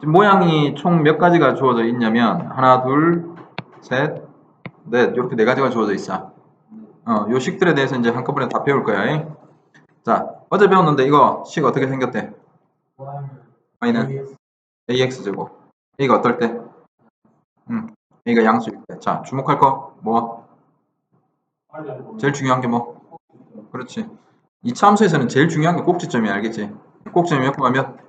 지금 모양이 총 몇 가지가 주어져 있냐면 하나, 둘, 셋, 넷 이렇게 네 가지가 주어져 있어. 요 식들에 대해서 이제 한꺼번에 다 배울 거야. 자, 어제 배웠는데 이거 식 어떻게 생겼대? y는 ax제곱. a가 어떨 때? a가 양수일 때. 자, 주목할 거 뭐? 제일 중요한 게 뭐? 그렇지. 이차 함수에서는 제일 중요한 게 꼭지점이야, 알겠지? 꼭지점이 몇 콤마 몇?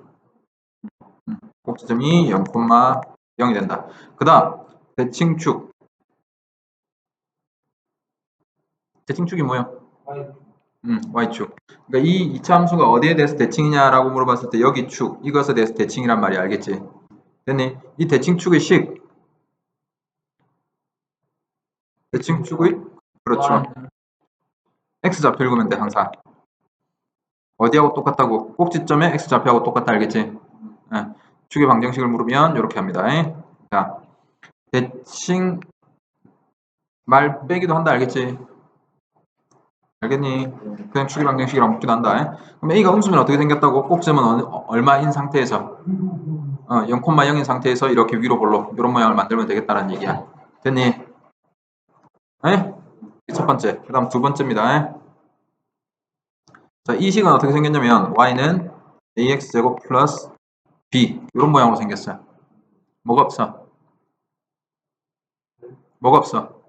꼭지점이 0,0이 된다. 그 다음 대칭축. 대칭축이 뭐야? y축. 그러니까 이 이차 함수가 어디에 대해서 대칭이냐라고 물어봤을 때 여기 축, 이것에 대해서 대칭이란 말이야, 알겠지? 됐니? 이 대칭축의 식. 대칭축의? 그렇죠. x좌표 읽으면 돼, 항상. 어디하고 똑같다고? 꼭지점에 x좌표하고 똑같다, 알겠지? 예. 축의 방정식을 물으면 이렇게 합니다. 자, 대칭 말 빼기도 한다, 알겠지? 알겠니? 그냥 축의 방정식이랑 묶기도 한다. 그럼 a가 음수면 어떻게 생겼다고? 꼭지점은 얼마인 상태에서? 0,0인 상태에서 이렇게 위로 볼록 이런 모양을 만들면 되겠다는 얘기야. 됐니? 에? 첫 번째. 그 다음 두 번째입니다. 자, 이 식은 어떻게 생겼냐면 y는 ax제곱 플러스 b 이런 모양으로 생겼어요. 뭐가 없어? 뭐가 없어?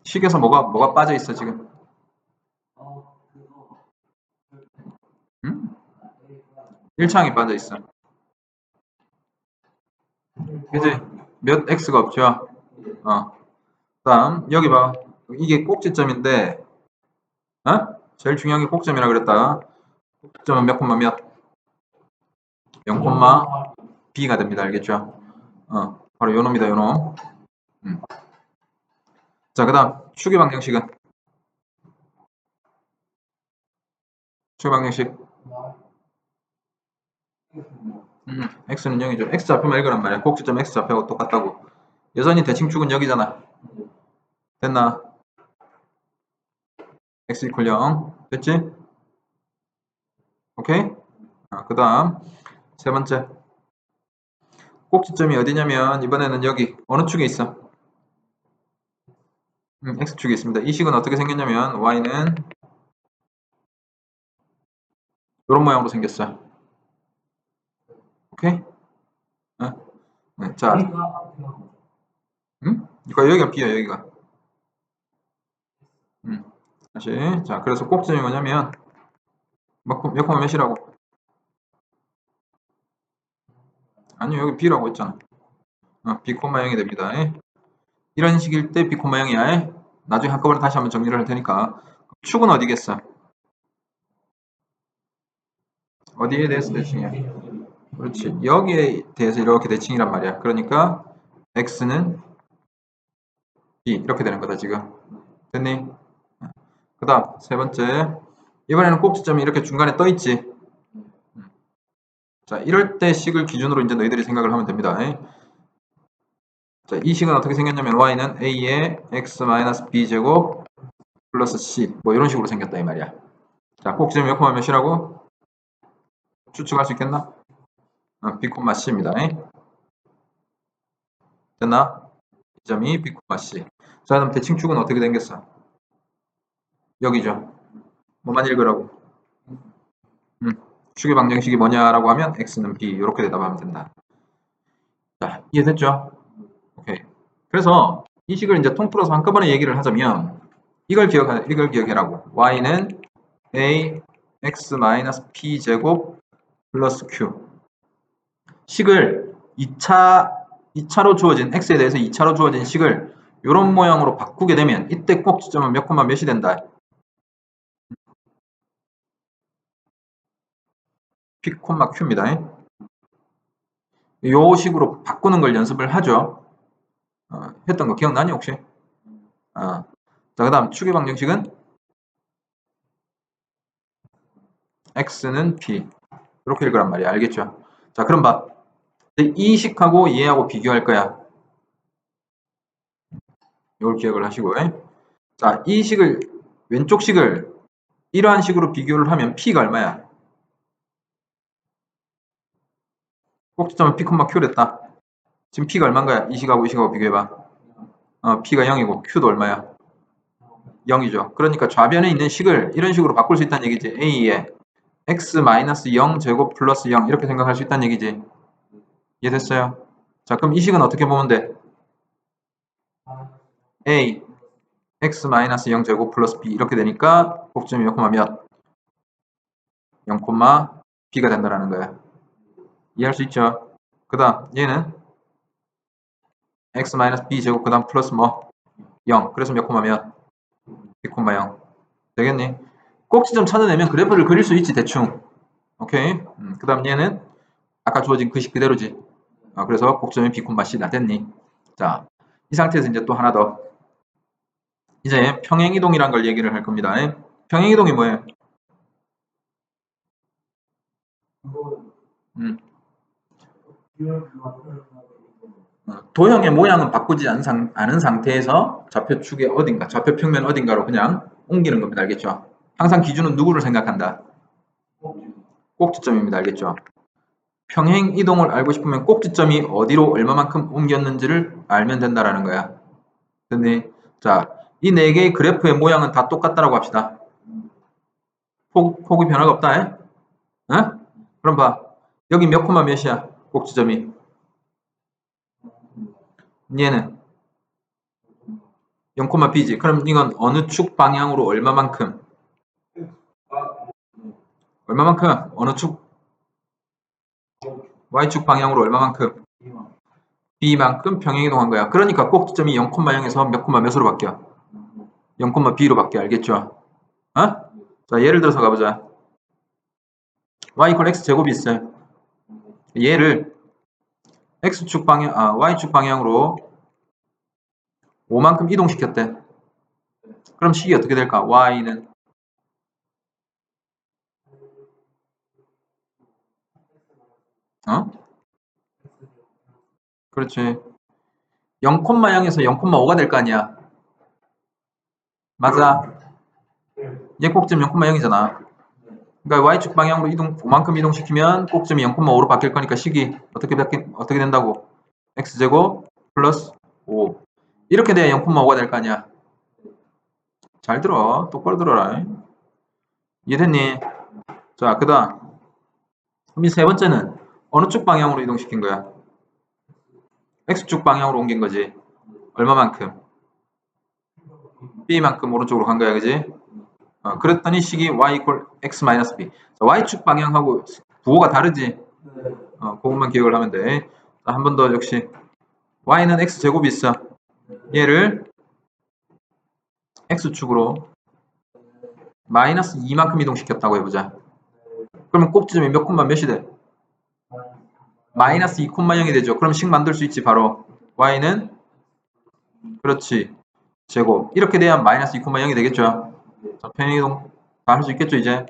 식에서 뭐가 빠져 있어 지금? 응? 1창이 빠져 있어. 그지? 몇 x가 없죠? 다음 여기 봐. 이게 꼭지점인데 제일 중요한 게 꼭지점이라 그랬다. 꼭지점은 몇 콤마 몇? 0 콤마 b가 됩니다. 알겠죠? 바로 요놈이다, 요놈. 자, 그 다음 축의 방정식은? 축의 방정식 x는 0이죠. x좌표만 읽으란 말이야. 꼭지점 x좌표하고 똑같다고. 여전히 대칭축은 여기잖아. 됐나? x 이퀄 0 됐지? 오케이? 그 다음 세 번째 꼭지점이 어디냐면 이번에는 여기 어느 축에 있어? x축에 있습니다. 이 식은 어떻게 생겼냐면 y는 이런 모양으로 생겼어. 오케이? 자, 이거 여기가 b야, 여기가. 다시. 자, 그래서 꼭지점이 뭐냐면 몇 콤마 몇이라고? 아니요, 여기 b라고 했잖아. b, 0이 됩니다. 이런 식일 때 b, 0이야. 나중에 한꺼번에 다시 한번 정리를 할 테니까. 축은 어디겠어? 어디에 대해서 대칭이야? 그렇지. 여기에 대해서 이렇게 대칭이란 말이야. 그러니까 x는 b 이렇게 되는 거다 지금. 됐니? 그 다음 세 번째. 이번에는 꼭지점이 이렇게 중간에 떠 있지. 자, 이럴 때 식을 기준으로 이제 너희들이 생각을 하면 됩니다. 자, 이 식은 어떻게 생겼냐면 y는 a의 x-b 제곱 플러스 c 뭐 이런 식으로 생겼다 이 말이야. 자, 꼭지점 몇 콤마 몇이라고? 추측할 수 있겠나? b, c입니다. 됐나? 이 점이 b, c. 자, 그럼 대칭축은 어떻게 생겼어? 여기죠. 뭐만 읽으라고? 축의 방정식이 뭐냐라고 하면 x는 b 이렇게 대답하면 된다. 자, 이해됐죠? 오케이. 그래서 이 식을 이제 통틀어서 한꺼번에 얘기를 하자면 이걸 기억해라고. y는 a x-p 제곱 플러스 q. 식을 2차로 주어진 x에 대해서 2차로 주어진 식을 이런 모양으로 바꾸게 되면 이때 꼭지점은 몇 콤마 몇이 된다. p, q입니다. 요 식으로 바꾸는 걸 연습을 하죠. 했던 거 기억나니 혹시? 자, 그 다음 축의 방정식은 x는 p 이렇게 읽으란 말이야. 알겠죠? 자, 그럼 봐. 이 식하고 얘하고 비교할 거야. 이걸 기억을 하시고. 자, 이 식을 왼쪽 식을 이러한 식으로 비교를 하면 p가 얼마야? 꼭지점은 P, Q 됐다. 지금 P가 얼마인가요? 이 식하고 이 식하고 비교해봐. P가 0이고 Q도 얼마야? 0이죠. 그러니까 좌변에 있는 식을 이런 식으로 바꿀 수 있다는 얘기지. A에 x-0 제곱 플러스 0 이렇게 생각할 수 있다는 얘기지. 이해됐어요? 자, 그럼 이 식은 어떻게 보면 돼? A x-0 제곱 플러스 b 이렇게 되니까 꼭지점이 0, 몇? 0, b가 된다라는 거야. 이해할 수 있죠? 그 다음 얘는 x-b 제곱 그 다음 플러스 뭐? 0. 그래서 몇, 몇? b, 0. 되겠니? 꼭지점 찾아내면 그래프를 그릴 수 있지 대충. 오케이? 그 다음 얘는 아까 주어진 그 식 그대로지. 그래서 꼭지점이 b, c다 됐니? 자, 이 상태에서 이제 또 하나 더. 이제 평행이동이란 걸 얘기를 할 겁니다. 평행이동이 뭐예요? 도형의 모양은 바꾸지 않은 상태에서 좌표축의 어딘가, 좌표 평면 어딘가로 그냥 옮기는 겁니다. 알겠죠? 항상 기준은 누구를 생각한다? 꼭지점입니다. 알겠죠? 평행 이동을 알고 싶으면 꼭지점이 어디로 얼마만큼 옮겼는지를 알면 된다라는 거야. 근데 자, 이 네 개의 그래프의 모양은 다 똑같다라고 합시다. 폭이 변화가 없다. 에? 그럼 봐. 여기 몇 콤마 몇이야? 꼭지점이. 얘는 0, b지. 그럼 이건 어느 축 방향으로 얼마만큼? 얼마만큼? 어느 축? y축 방향으로 얼마만큼? b만큼 평행이동한 거야. 그러니까 꼭지점이 0,0에서 몇 콤마 몇으로 바뀌어? 0, b로 바뀌어. 알겠죠? 자, 예를 들어서 가보자. y 이퀄 x 제곱이 있어요. 얘를 x축 방향, y축 방향으로 5만큼 이동시켰대. 그럼 식이 어떻게 될까? y는 그렇지. 0,0에서 0,5가 될 거 아니야. 맞아. 얘 꼭지점 0,0이잖아. 그러니까 y축 방향으로 이동 5만큼 이동시키면 꼭지점이 0,5로 바뀔 거니까 식이 어떻게 된다고? x제곱 플러스 5. 이렇게 돼야 0,5가 될 거 아니야. 잘 들어. 똑바로 들어라. 이해됐니? 자, 그 다음. 그럼 이 세 번째는 어느 쪽 방향으로 이동시킨 거야? x축 방향으로 옮긴 거지. 얼마만큼? b만큼 오른쪽으로 간 거야, 그지? 그랬더니 식이 y 이퀄 x 마이너스 b. 자, y축 방향하고 부호가 다르지? 그것만 기억을 하면 돼. 한 번 더 역시 y는 x 제곱이 있어. 얘를 x축으로 마이너스 2만큼 이동시켰다고 해보자. 그러면 꼭지점이 몇 콤마 몇이 돼? 마이너스 2,0이 되죠. 그럼 식 만들 수 있지 바로. y는 그렇지. 제곱. 이렇게 돼야 마이너스 2,0이 되겠죠. 자, 평행이동 다 할 수 있겠죠 이제.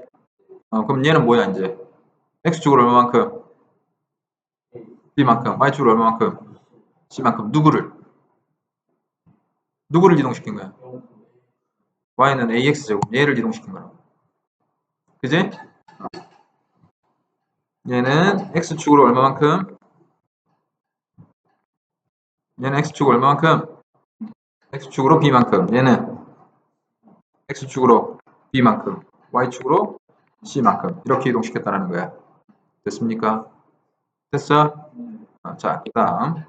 그럼 얘는 뭐야 이제? x축으로 얼마만큼? b만큼. y축으로 얼마만큼? c만큼. 누구를 이동시킨 거야? y는 ax제곱. 얘를 이동시킨 거야. 그지? 얘는 x축으로 얼마만큼? 얘는 x축으로 얼마만큼? x축으로 b만큼. 얘는 x축으로 b만큼. y축으로 c만큼. 이렇게 이동시켰다는 거야. 됐습니까? 됐어? 자, 그 다음.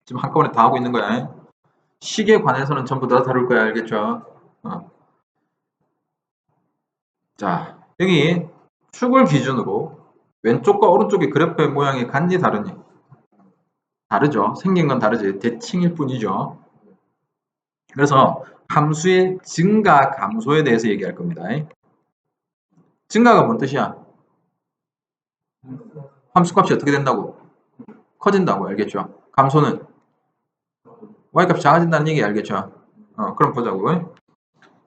지금 한꺼번에 다 하고 있는 거야. 식에 관해서는 전부 다 다룰 거야. 알겠죠? 자, 여기 축을 기준으로 왼쪽과 오른쪽의 그래프의 모양이 간지 다르니? 다르죠. 생긴 건 다르지. 대칭일 뿐이죠. 그래서 함수의 증가, 감소에 대해서 얘기할 겁니다. 증가가 뭔 뜻이야? 함수값이 어떻게 된다고? 커진다고. 알겠죠? 감소는 y값이 작아진다는 얘기 알겠죠? 그럼 보자고.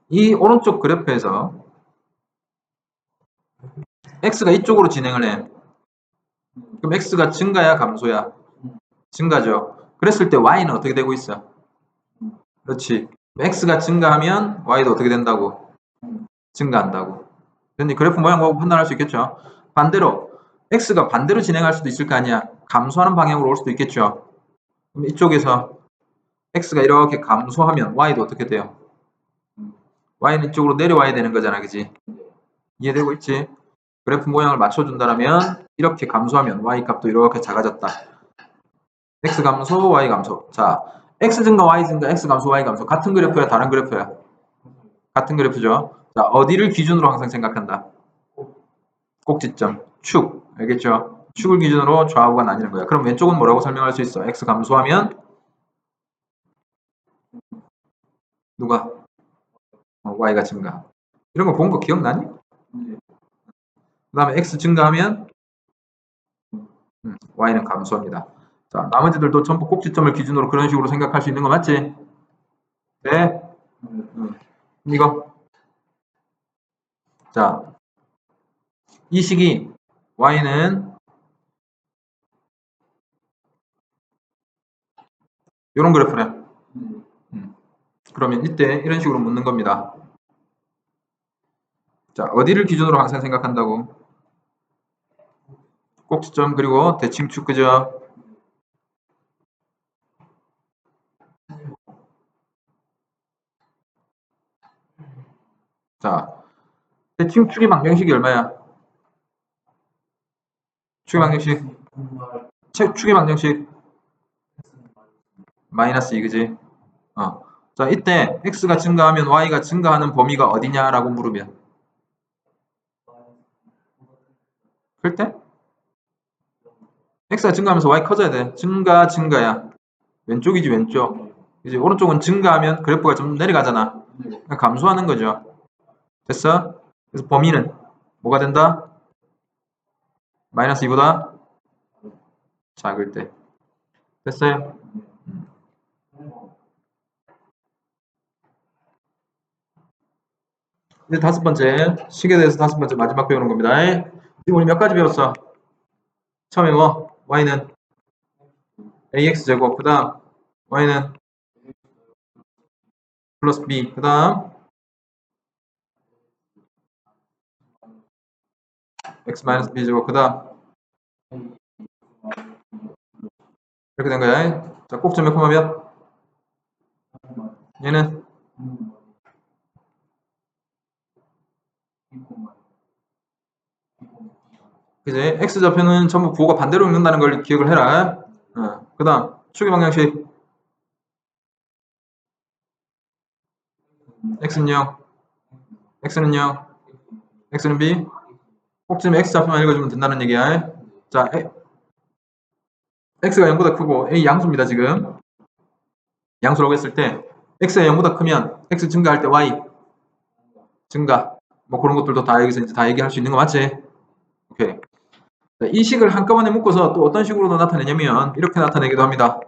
이 오른쪽 그래프에서 x가 이쪽으로 진행을 해. 그럼 x가 증가야, 감소야? 증가죠. 그랬을 때 y는 어떻게 되고 있어? 그렇지. x가 증가하면 y도 어떻게 된다고? 증가한다고. 근데 그래프 모양 보고 판단할 수 있겠죠? 반대로 x가 반대로 진행할 수도 있을 거 아니야. 감소하는 방향으로 올 수도 있겠죠. 그럼 이쪽에서 x가 이렇게 감소하면 y도 어떻게 돼요? y는 이쪽으로 내려와야 되는 거잖아, 그지? 이해되고 있지? 그래프 모양을 맞춰준다면 이렇게 감소하면 y 값도 이렇게 작아졌다. x 감소, y 감소. 자, x 증가, y 증가, x 감소, y 감소. 같은 그래프야, 다른 그래프야? 같은 그래프죠. 자, 어디를 기준으로 항상 생각한다? 꼭지점, 축. 알겠죠? 축을 기준으로 좌우가 나뉘는 거야. 그럼 왼쪽은 뭐라고 설명할 수 있어? x 감소하면 누가? y가 증가. 이런 거 본 거 기억나니? 그 다음에 x 증가하면 y는 감소합니다. 자, 나머지들도 전부 꼭지점을 기준으로 그런 식으로 생각할 수 있는 거 맞지? 네. 이거. 자, 이 식이 y는 이런 그래프래. 그러면 이때 이런 식으로 묻는 겁니다. 자, 어디를 기준으로 항상 생각한다고? 꼭지점 그리고 대칭축, 그죠? 자, 대칭축의 방정식이 얼마야? 축의 방정식. 축의 방정식 마이너스 2, 그지? 자, 이때 x가 증가하면 y가 증가하는 범위가 어디냐라고 물으면 클 때? x가 증가하면서 y 커져야 돼. 증가야. 왼쪽이지, 왼쪽. 이제 오른쪽은 증가하면 그래프가 좀 내려가잖아. 감소하는 거죠. 됐어? 그래서 범위는 뭐가 된다? 마이너스 2보다 작을 때. 됐어요? 이제 다섯 번째, 식에 대해서 다섯 번째 마지막 배우는 겁니다. 지금 우리 몇 가지 배웠어? 처음에 뭐? y는 ax제곱, 그 다음 y는 플러스 b, 그 다음 x 마이너스 b제곱, 그 다음 이렇게 된 거야. 자, 꼭지점 몇 콤마 몇? 얘는 그지? x좌표는 전부 부호가 반대로 읽는다는 걸 기억을 해라. 그 다음 축의 방정식 x는 0, x는 0, x는 b. 꼭지점 x좌표만 읽어주면 된다는 얘기야. 자, x가 0보다 크고 a 양수입니다. 지금 양수라고 했을 때 x가 0보다 크면 x 증가할 때 y 증가, 뭐 그런 것들도 다 여기서 이제 다 얘기할 수 있는 거 맞지? 오케이. 자, 이 식을 한꺼번에 묶어서 또 어떤 식으로도 나타내냐면 이렇게 나타내기도 합니다.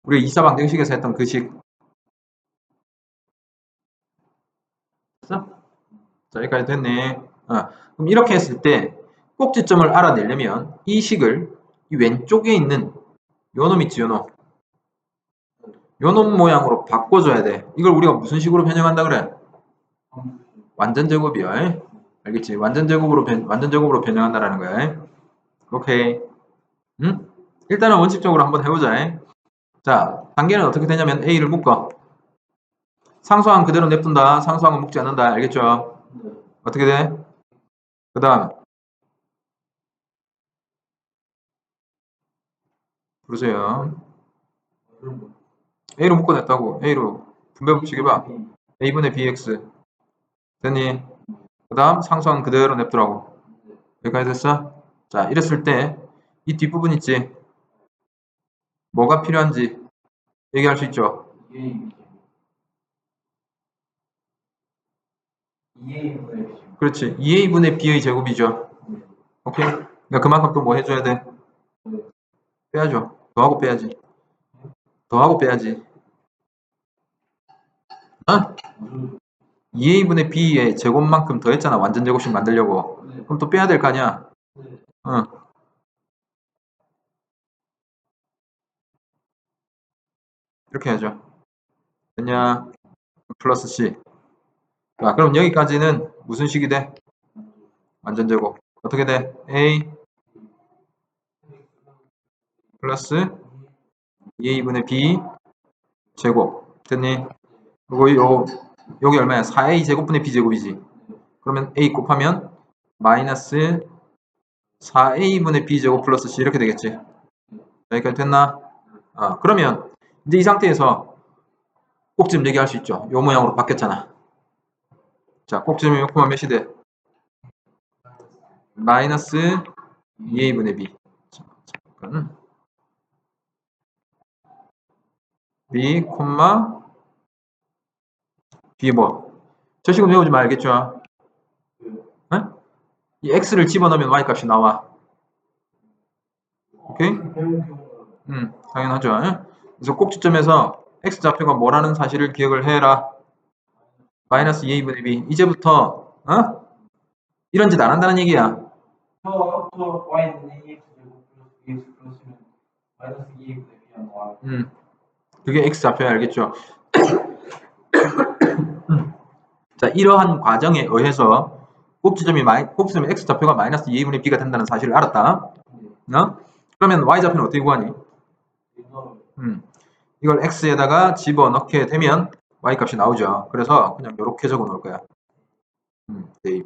우리가 2차 방정식에서 했던 그 식. 됐어? 자, 여기까지 됐네. 그럼 이렇게 했을 때 꼭지점을 알아내려면 이 식을 이 왼쪽에 있는 요놈 있지, 요놈. 요놈 모양으로 바꿔줘야 돼. 이걸 우리가 무슨 식으로 변형한다 그래? 완전 제곱이야. 알겠지? 완전 제곱으로 변형한다라는 거야. 오케이. 응? 일단은 원칙적으로 한번 해보자. 자, 단계는 어떻게 되냐면 A를 묶어. 상수항 그대로 냅둔다. 상수항은 묶지 않는다. 알겠죠? 어떻게 돼? 그 다음 부르세요. A로 묶어냈다고. A로 분배 법칙 해봐. A분의 BX 됐니? 그 다음 상수항 그대로 냅두라고. 여기까지 됐어? 자, 이랬을 때 이 뒷부분 있지? 뭐가 필요한지 얘기할 수 있죠? 그렇지. 2A분의 B의 제곱이죠. 오케이? 그러니까 그만큼 또 뭐 해줘야 돼? 빼야죠. 더하고 빼야지. 더하고 빼야지. 2A분의 B의 제곱만큼 더했잖아. 완전 제곱식 만들려고. 그럼 또 빼야 될 거 아니야? 이렇게 해야죠. 됐냐? 플러스 C. 자, 그럼 여기까지는 무슨 식이 돼? 완전 제곱. 어떻게 돼? A 플러스 2a분의 b 제곱 됐니? 그리고 여기 얼마야? 4a 제곱분의 b 제곱이지. 그러면 a 곱하면 마이너스 4a분의 b 제곱 플러스 c 이렇게 되겠지. 여기까지 됐나? 그러면 이제 이 상태에서 꼭지점 얘기할 수 있죠. 요 모양으로 바뀌었잖아. 자, 꼭지점이 요거만 몇이 돼? 마이너스 2a분의 b. 잠깐. b, b 뭐? 저 식은 외우지 말겠죠? 응? 이 x를 집어넣으면 y 값이 나와. 오케이? 당연하죠. 응? 그래서 꼭지점에서 x 좌표가 뭐라는 사실을 기억을 해라. 마이너스 2a분의 b. 이제부터 이런 짓 안 한다는 얘기야. y는 ax 제곱 플러스 bx 플러스면 마이너스 2a분의 b랑 y. 그게 x 좌표야, 알겠죠? 자, 이러한 과정에 의해서 꼭지점이 x 좌표가 마이너스 2a분의 b가 된다는 사실을 알았다. 그러면 y 좌표는 어떻게 구하니? 이걸 x에다가 집어넣게 되면 y 값이 나오죠. 그래서 그냥 이렇게 적어 놓을 거야. 네.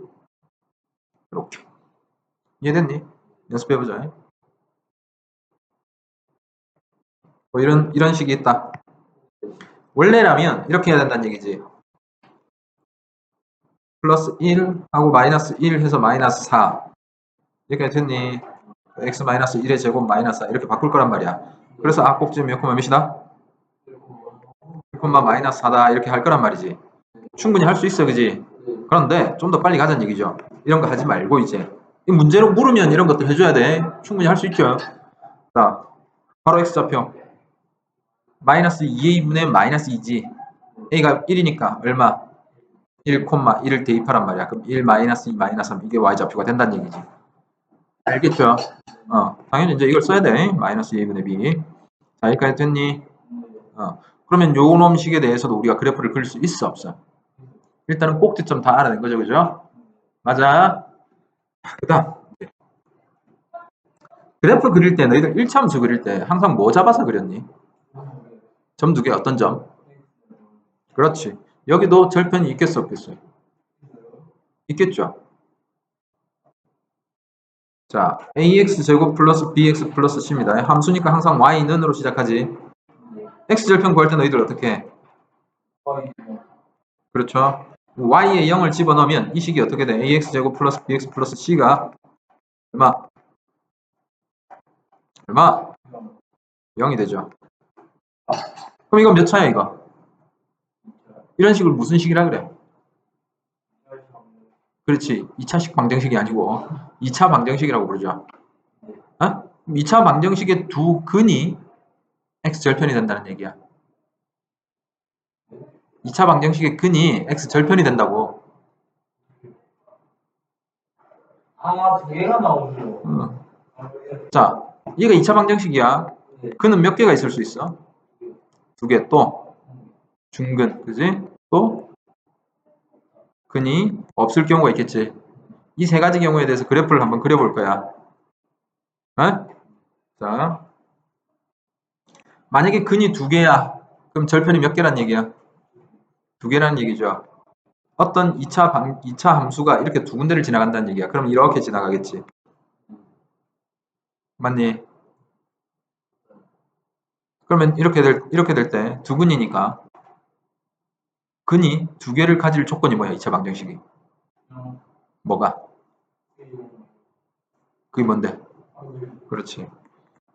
이렇게. 이해됐니? 연습해보자. 뭐 이런 식이 있다. 원래라면 이렇게 해야 된다는 얘기지. 플러스 1 하고 마이너스 1 해서 마이너스 4 이렇게 됐니? x 마이너스 1의 제곱 마이너스 4 이렇게 바꿀 거란 말이야. 그래서 꼭지점 몇 콤마 몇이다? 1콤마 마이너스 4다 이렇게 할 거란 말이지. 충분히 할 수 있어, 그지? 그런데 좀 더 빨리 가자는 얘기죠. 이런 거 하지 말고 이제 이 문제로 물으면 이런 것도 해줘야 돼. 충분히 할 수 있죠. 자, 바로 x좌표 마이너스 2a분의 마이너스 2지. a가 1이니까 얼마? 1,1을 대입하란 말이야. 그럼 1 마이너스 2 마이너스 3 이게 y좌표가 된다는 얘기지. 알겠죠? 당연히 이제 이걸 써야 돼. 마이너스 2a분의 b. 자, 여기까지 됐니? 그러면 요 놈식에 대해서도 우리가 그래프를 그릴 수 있어, 없어? 일단은 꼭지점 다 알아낸 거죠, 그죠? 맞아. 그 다음 그래프 그릴 때 너희들 1차함수 그릴 때 항상 뭐 잡아서 그렸니? 점 두 개 어떤 점? 그렇지. 여기도 절편이 있겠어, 없겠어요? 있겠죠. 자, ax제곱 플러스 bx 플러스 c입니다. 함수니까 항상 y는으로 시작하지. x절편 구할 때 너희들 어떻게 해? 그렇죠. y에 0을 집어넣으면 이 식이 어떻게 돼? ax제곱 플러스 bx 플러스 c가 얼마? 0이 되죠. 그럼 이거 몇 차야, 이거? 이런 식을 무슨 식이라 그래? 그렇지. 2차식 방정식이 아니고 2차 방정식이라고 부르죠. 2차 방정식의 두 근이 x절편이 된다는 얘기야. 2차 방정식의 근이 x절편이 된다고. 두 개가 나오죠. 자, 얘가 2차 방정식이야. 근은 몇 개가 있을 수 있어? 두 개. 또 중근, 그지? 또 근이 없을 경우가 있겠지. 이 세 가지 경우에 대해서 그래프를 한번 그려볼 거야. 자, 만약에 근이 두 개야. 그럼 절편이 몇 개란 얘기야? 두 개라는 얘기죠. 어떤 2차 함수가 이렇게 두 군데를 지나간다는 얘기야. 그럼 이렇게 지나가겠지. 맞니? 그러면 이렇게 될 때 두 근이니까 근이 두 개를 가질 조건이 뭐야? 2차 방정식이. 뭐가? 그게 뭔데? 그렇지.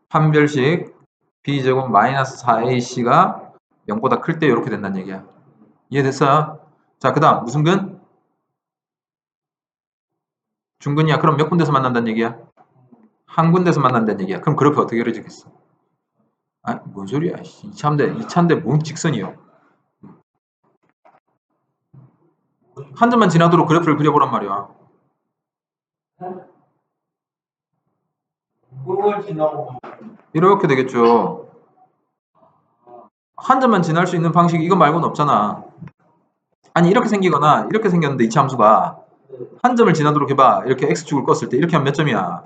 판별식 b제곱 마이너스 4ac가 0보다 클 때 이렇게 된다는 얘기야. 이해됐어? 자, 그 다음 무슨 근? 중근이야. 그럼 몇 군데서 만난다는 얘기야? 한 군데서 만난다는 얘기야. 그럼 그래프 어떻게 그려지겠어? 뭔 소리야. 2차인데 뭔 직선이요? 한 점만 지나도록 그래프를 그려보란 말이야. 그걸 지나고 이렇게 되겠죠. 한 점만 지날 수 있는 방식이 이거 말고는 없잖아. 아니 이렇게 생기거나 이렇게 생겼는데 2차 함수가 한 점을 지나도록 해봐. 이렇게 x축을 껐을 때 이렇게 하면 몇 점이야?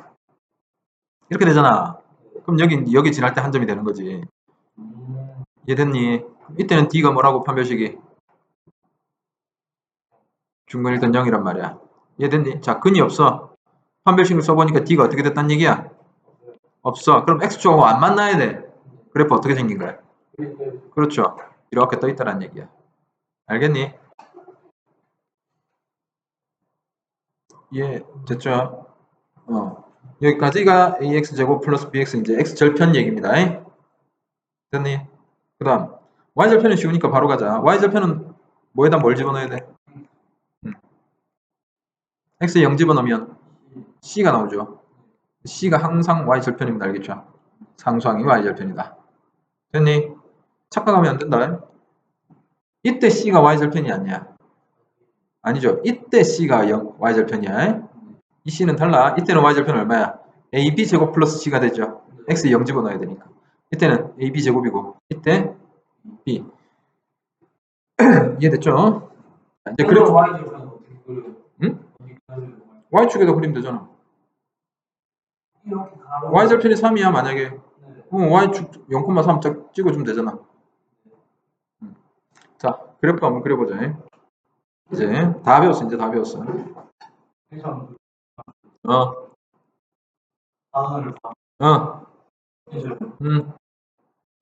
이렇게 되잖아. 그럼 그럼 여기 지날 때 한 점이 되는 거지. 이해됐니? 이때는 D가 뭐라고 판별식이? 중근 일단 0이란 말이야. 이해됐니? 자, 근이 없어. 판별식을 써보니까 D가 어떻게 됐다는 얘기야? 없어. 그럼 X축하고 안 만나야 돼. 그래프 어떻게 생긴 거야? 그렇죠. 이렇게 떠 있다는 얘기야. 알겠니? 예, 됐죠? 여기까지가 AX제곱 플러스 BX 이제 X절편 얘기입니다. 됐니? 그 다음 Y절편은 쉬우니까 바로 가자. Y절편은 뭐에다 뭘 집어넣어야 돼? X에 0 집어넣으면 C가 나오죠. C가 항상 Y절편입니다. 알겠죠? 상수항이 Y절편이다. 됐니? 착각하면 안 된다. 이때 C가 Y절편이 아니야. 아니죠. 이때 C가 Y절편이야. 이 C는 달라. 이때는 Y절편 얼마야? AB 제곱 플러스 C가 되죠. X에 0 집어넣어야 되니까. 이때는 AB 제곱이고 이때 B. 이해됐죠? 이제 그래프 응? Y축에다 그리면 되잖아. Y절편이 3이야 만약에. Y축 0,3 짝 찍어주면 되잖아. 자, 그래프 한번 그려보자. 이제 다 배웠어. 이제 다 배웠어.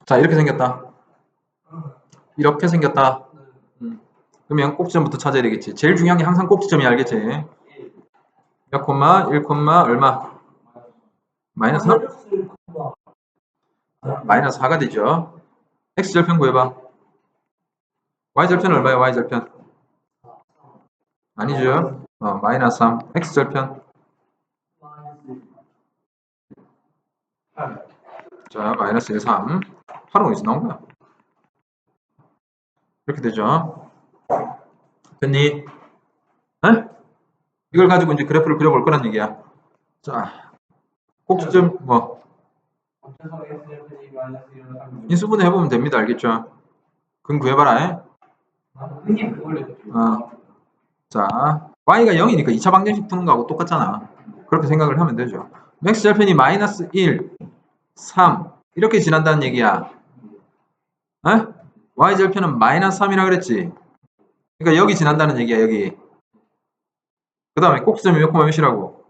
자, 이렇게 생겼다. 이렇게 생겼다. 그러면 꼭지점부터 찾아야 되겠지. 제일 중요한 게 항상 꼭지점이 알겠지? 몇 콤마, 1 콤마, 얼마? 마이너스 3? 마이너스 4가 되죠. X절편 구해봐. Y절편 얼마야? Y절편? 아니죠. 마이너스 3. X절편. 자, 마이너스 1, 3. 8은 어디서 나온 거야? 이렇게 되죠. 됐니? 에? 이걸 가지고 이제 그래프를 그려볼 거란 얘기야. 자, 꼭지점, 인수분해 해보면 됩니다. 알겠죠? 그럼 구해봐라. 자, y가 0이니까 2차 방정식 푸는 거하고 똑같잖아. 그렇게 생각을 하면 되죠. X절편이 마이너스 1, 3 이렇게 지난다는 얘기야. Y절편은 마이너스 3이라 그랬지. 그러니까 여기 지난다는 얘기야. 여기. 그 다음에 꼭지점이 몇 콤마 몇이라고?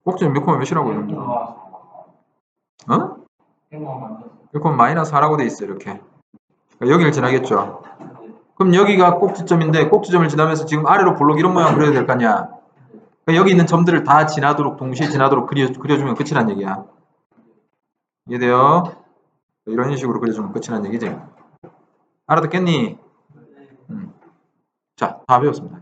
꼭지점이 몇 콤마 몇이라고? 1 콤마 마이너스 4라고 돼 있어. 이렇게. 그러니까 여기를 지나겠죠. 그럼 여기가 꼭지점인데 꼭지점을 지나면서 지금 아래로 볼록 이런 모양 그려야 될 거 아니야. 그러니까 여기 있는 점들을 다 지나도록 동시에 지나도록 그려주면 끝이란 얘기야. 이해돼요? 이런 식으로 그려주면 끝이란 얘기지. 알아듣겠니? 자, 다 배웠습니다.